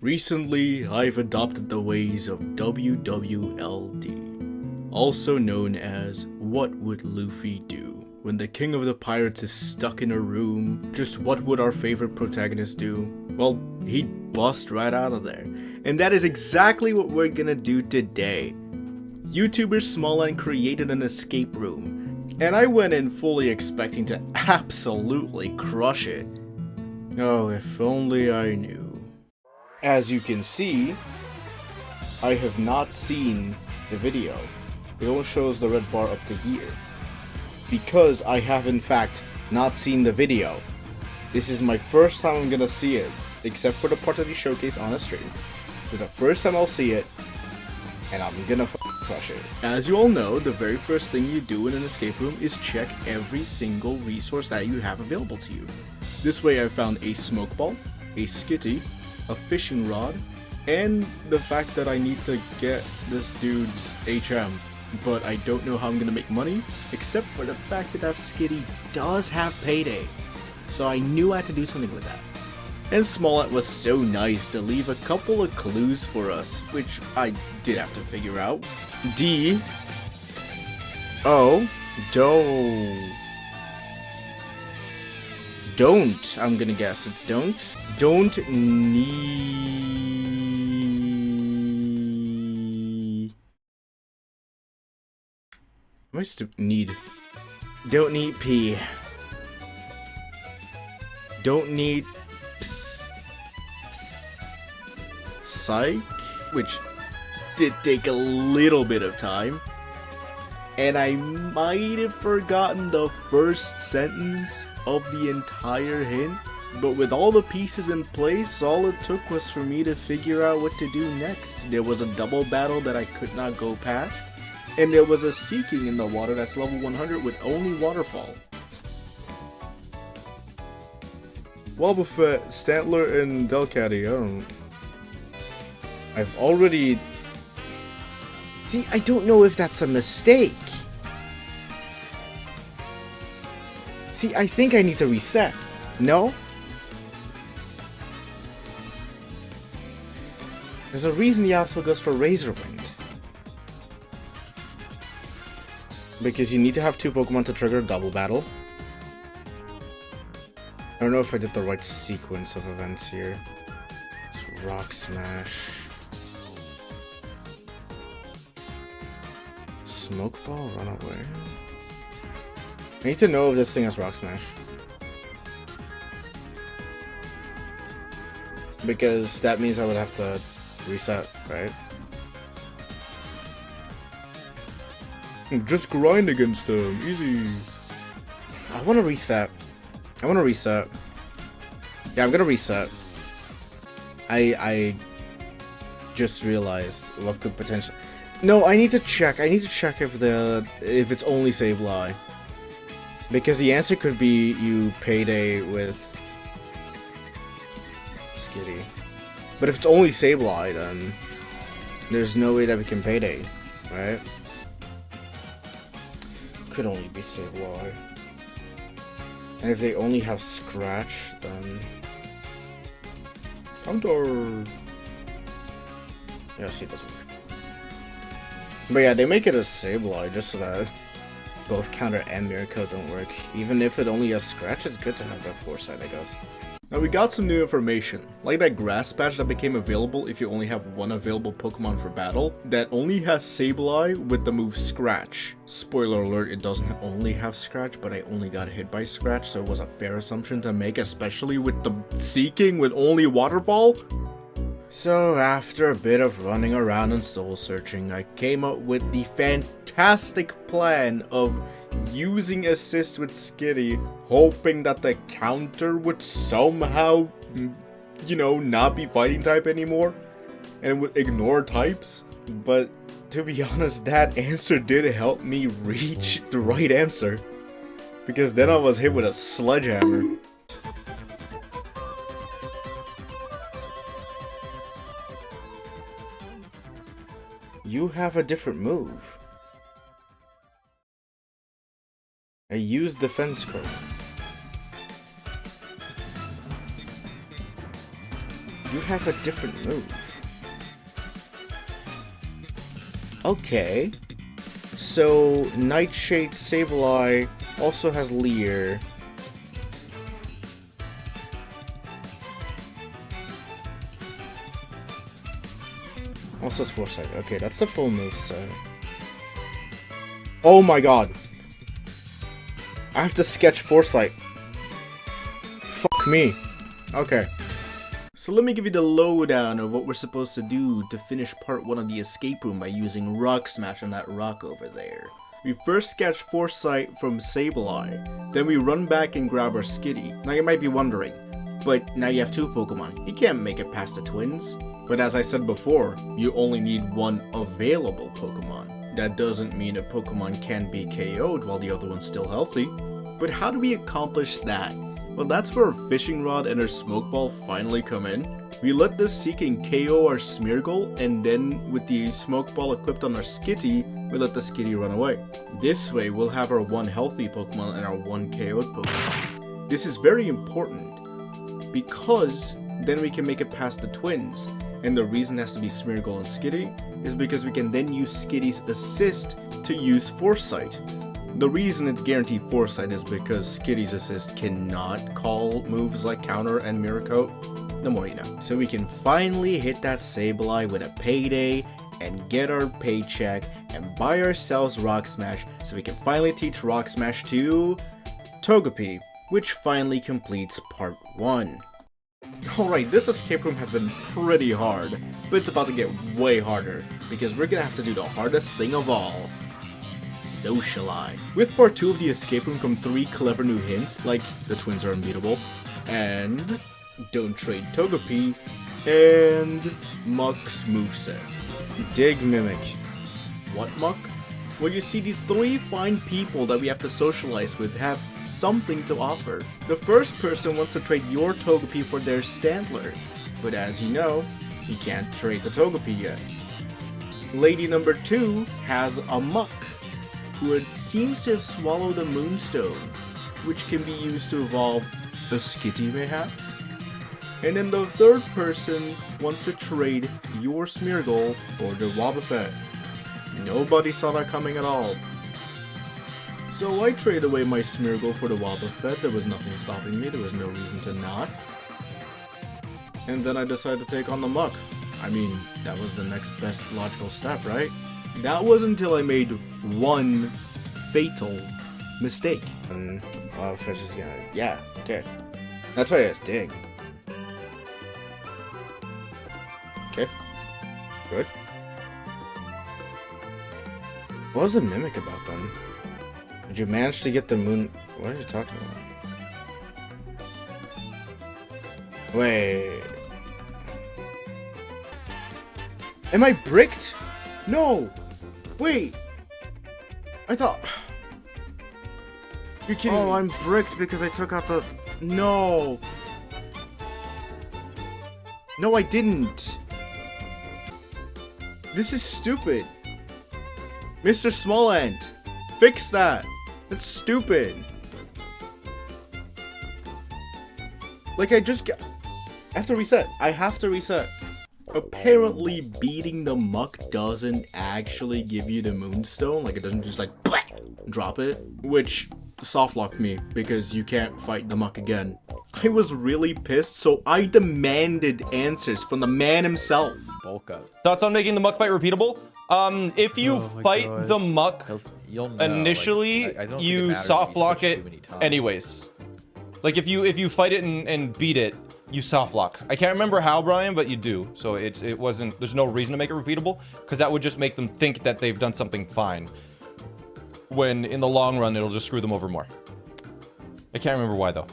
Recently, I've adopted the ways of WWLD, also known as What Would Luffy Do? When the king of the pirates is stuck in a room, just what would our favorite protagonist do? Well, he'd bust right out of there. And that is exactly what we're gonna do today. YouTuber Smallland created an escape room, and I went in fully expecting to absolutely crush it. Oh, if only I knew. As you can see, I have not seen the video. It only shows the red bar up to here. Because I have in fact not seen the video. This is my first time I'm gonna see it, except for the part that you showcase on a stream. This is the first time I'll see it, and I'm gonna crush it. As you all know, the very first thing you do in an escape room is check every single resource that you have available to you. This way I found a smoke ball, a skitty, a fishing rod, and the fact that I need to get this dude's HM. But I don't know how I'm gonna make money, except for the fact that skitty does have payday. So I knew I had to do something with that. And Smollett was so nice to leave a couple of clues for us, which I did have to figure out. D. O. Don't, I'm gonna guess it's don't. Don't need... Am I need? Don't need P. Don't need psych, which did take a little bit of time. And I might have forgotten the first sentence of the entire hint, but with all the pieces in place, all it took was for me to figure out what to do next. There was a double battle that I could not go past, and there was a seeking in the water that's level 100 with only waterfall. Wobbuffet, Stantler, and Delcatty, I've already... See, I don't know if that's a mistake. See, I think I need to reset. No? There's a reason the obstacle goes for Razorwind. Because you need to have 2 Pokemon to trigger a double battle. I don't know if I did the right sequence of events here. It's Rock Smash. Smoke Ball, run away. I need to know if this thing has Rock Smash. Because that means I would have to reset, right? Just grind against them, easy. I want to reset. Yeah, I'm gonna reset. I just realized what could potentially... No, I need to check if it's only Sableye. Because the answer could be you payday with Skitty. But if it's only Sableye, then there's no way that we can payday, right? Could only be Sableye. And if they only have Scratch, then... Counter! Yeah, see, it doesn't work. But yeah, they make it a Sableye just so that both Counter and Mirror Coat don't work. Even if it only has Scratch, it's good to have that foresight, I guess. Now we got some new information, like that grass patch that became available if you only have 1 available Pokemon for battle, that only has Sableye with the move Scratch. Spoiler alert, it doesn't only have Scratch, but I only got hit by Scratch, so it was a fair assumption to make, especially with the Seeking with only Waterfall. So after a bit of running around and soul searching, I came up with the fantastic plan of using Assist with Skitty, hoping that the counter would somehow, you know, not be fighting type anymore, and it would ignore types. But to be honest, that answer did help me reach the right answer, because then I was hit with a sledgehammer. You have a different move. I used defense card. You have a different move. Okay. So, Nightshade Sableye also has Leer. Also has Foresight. Okay, that's the full move set. Oh my god. I have to sketch Foresight. Fuck me. Okay. So let me give you the lowdown of what we're supposed to do to finish part 1 of the escape room by using Rock Smash on that rock over there. We first sketch Foresight from Sableye, then we run back and grab our Skitty. Now you might be wondering, but now you have 2 Pokemon, you can't make it past the twins. But as I said before, you only need 1 available Pokemon. That doesn't mean a Pokemon can be KO'd while the other one's still healthy. But how do we accomplish that? Well, that's where our Fishing Rod and our Smoke Ball finally come in. We let this Seeking KO our Smeargle, and then with the Smoke Ball equipped on our Skitty, we let the Skitty run away. This way, we'll have our 1 healthy Pokemon and our 1 KO'd Pokemon. This is very important, because then we can make it past the twins. And the reason it has to be Smeargle and Skitty is because we can then use Skitty's Assist to use Foresight. The reason it's guaranteed Foresight is because Skitty's Assist cannot call moves like Counter and Mirror Coat. The more you know. So we can finally hit that Sableye with a payday and get our paycheck and buy ourselves Rock Smash so we can finally teach Rock Smash to Togepi, which finally completes part 1. Alright, this escape room has been pretty hard, but it's about to get way harder, because we're gonna have to do the hardest thing of all. Socialize. With part 2 of the escape room come 3 clever new hints, like the twins are unbeatable, and don't trade Togepi, and Muck's moveset. Dig Mimic. What, Muck? Well, you see, these 3 fine people that we have to socialize with have something to offer. The first person wants to trade your Togepi for their Standler, but as you know, you can't trade the Togepi yet. Lady number 2 has a Muck, who seems to have swallowed a Moonstone, which can be used to evolve a Skitty mayhaps. And then the third person wants to trade your Smeargle for their Wobbuffet. Nobody saw that coming at all. So I traded away my Smeargle for the Wobbuffet. There was nothing stopping me, there was no reason to not. And then I decided to take on the Muck. I mean, that was the next best logical step, right? That was until I made one fatal mistake. And Wobbuffet's just gonna... yeah, okay. That's why I just dig. Okay. Good. What was the Mimic about then? Did you manage to get the moon... what are you talking about? Wait... am I bricked? No! Wait! I thought... you're kidding me. Oh, I'm bricked because I took out the... no! No, I didn't! This is stupid! Mr. Smallhand, fix that! That's stupid! Like, I have to reset. I have to reset. Apparently, beating the Muck doesn't actually give you the Moonstone. Like, it doesn't just, like, drop it. Which softlocked me, because you can't fight the Muck again. I was really pissed, so I demanded answers from the man himself. Bulk up. Thoughts on making the Muck fight repeatable? If you fight the Muck initially, like, you soft lock it anyways. Like if you fight it and beat it, you soft lock. I can't remember how, Brian, but you do. So it wasn't. There's no reason to make it repeatable because that would just make them think that they've done something fine. When in the long run, it'll just screw them over more. I can't remember why though,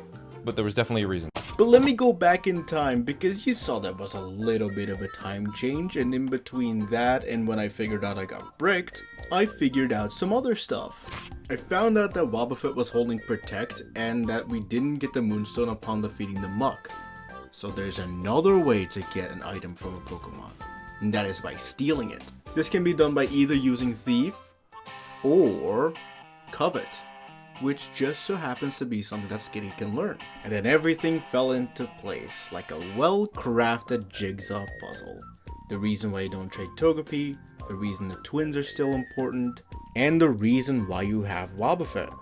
but there was definitely a reason. But let me go back in time, because you saw there was a little bit of a time change, and in between that and when I figured out I got bricked, I figured out some other stuff. I found out that Wobbuffet was holding Protect, and that we didn't get the Moonstone upon defeating the Muck. So there's another way to get an item from a Pokemon, and that is by stealing it. This can be done by either using Thief or Covet. which just so happens to be something that Skitty can learn. And then everything fell into place like a well-crafted jigsaw puzzle. The reason why you don't trade Togepi, the reason the twins are still important, and the reason why you have Wobbuffet.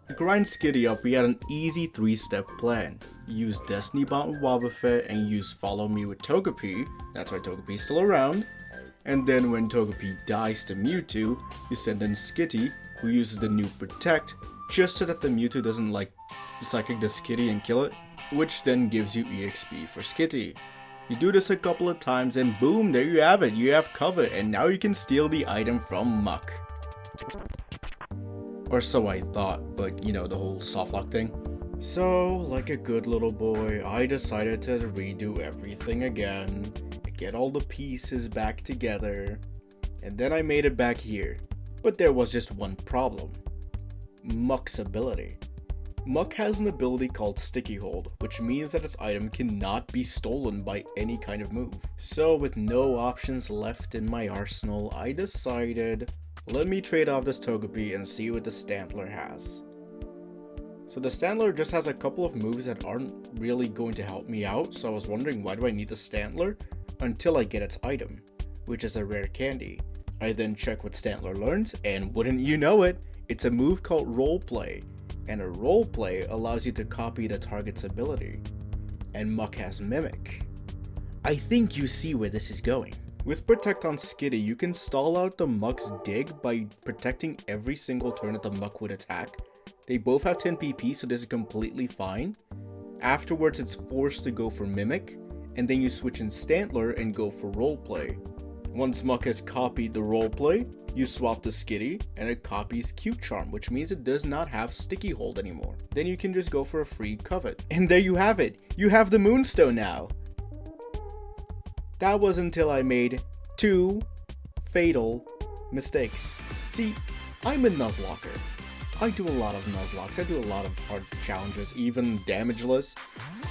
To grind Skitty up, we had an easy 3-step plan. You use Destiny Bond with Wobbuffet and use Follow Me with Togepi, that's why Togepi is still around. And then when Togepi dies to Mewtwo, you send in Skitty, who uses the new Protect, just so that the Mewtwo doesn't like Psychic the Skitty and kill it, which then gives you EXP for Skitty. You do this a couple of times and boom, there you have it, you have Covet, and now you can steal the item from Muck. Or so I thought, but you know, the whole softlock thing. So, like a good little boy, I decided to redo everything again, get all the pieces back together, and then I made it back here. But there was just one problem. Muck's ability. Muck has an ability called Sticky Hold, which means that its item cannot be stolen by any kind of move. So with no options left in my arsenal, I decided, let me trade off this Togepi and see what the Stantler has. So the Stantler just has a couple of moves that aren't really going to help me out, so I was wondering why do I need the Stantler until I get its item, which is a rare candy. I then check what Stantler learns, and wouldn't you know it, it's a move called Roleplay, and a Roleplay allows you to copy the target's ability. And Muck has Mimic. I think you see where this is going. With Protect on Skitty, you can stall out the Muck's Dig by protecting every single turn that the Muck would attack. They both have 10 PP, so this is completely fine. Afterwards, it's forced to go for Mimic, and then you switch in Stantler and go for Roleplay. Once Muck has copied the Roleplay, you swap to Skitty, and it copies Cute Charm, which means it does not have Sticky Hold anymore. Then you can just go for a free Covet. And there you have it! You have the Moonstone now! That was until I made 2 fatal mistakes. See, I'm a Nuzlocker. I do a lot of Nuzlocks, I do a lot of hard challenges, even damageless.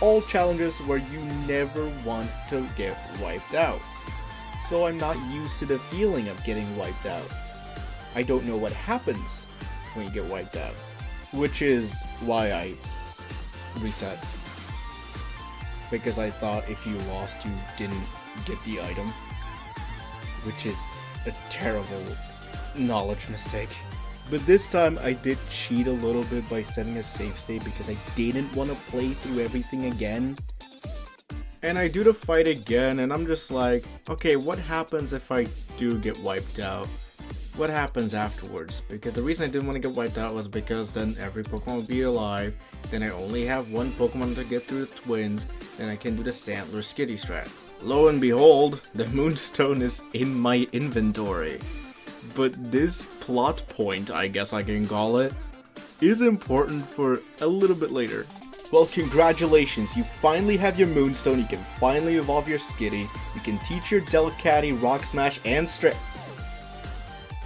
All challenges where you never want to get wiped out. So I'm not used to the feeling of getting wiped out. I don't know what happens when you get wiped out, which is why I reset. Because I thought if you lost, you didn't get the item, which is a terrible knowledge mistake. But this time I did cheat a little bit by setting a save state because I didn't want to play through everything again. And I do the fight again and I'm just like, okay, what happens if I do get wiped out? What happens afterwards? Because the reason I didn't want to get wiped out was because then every Pokemon would be alive, then I only have one Pokemon to get through the twins, then I can do the Stantler Skitty strat. Lo and behold, the Moonstone is in my inventory. But this plot point, I guess I can call it, is important for a little bit later. Well, congratulations, you finally have your Moonstone, you can finally evolve your Skitty, you can teach your Delcatty Rock Smash and Strength.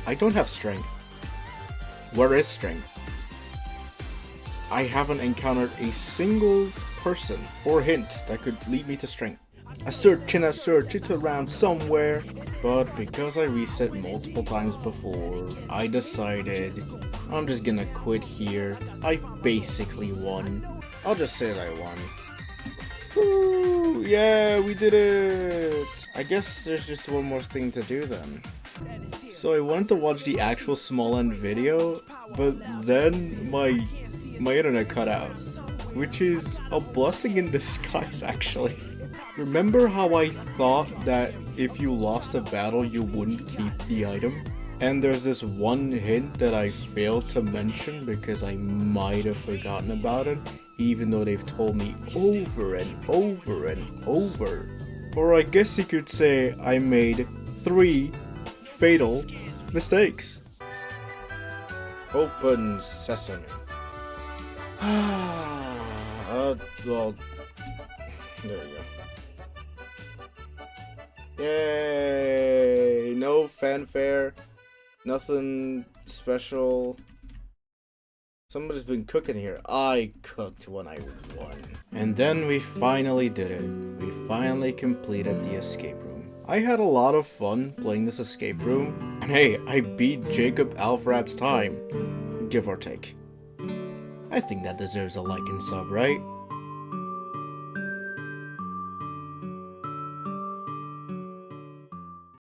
I don't have Strength. Where is Strength? I haven't encountered a single person or hint that could lead me to Strength. I search and I search, it's around somewhere. But because I reset multiple times before, I decided I'm just gonna quit here. I basically won. I'll just say that I won. Woo! Yeah, we did it! I guess there's just one more thing to do then. So I wanted to watch the actual small end video, but then my internet cut out. Which is a blessing in disguise, actually. Remember how I thought that if you lost a battle you wouldn't keep the item? And there's this one hint that I failed to mention because I might have forgotten about it, even though they've told me over and over and over. Or I guess you could say I made 3 fatal mistakes. Open sesame. Well, there we go. Yay! No fanfare, nothing special. Somebody's been cooking here. I cooked when I won. And then we finally did it. We finally completed the escape room. I had a lot of fun playing this escape room. And hey, I beat Jacob Alfred's time. Give or take. I think that deserves a like and sub, right?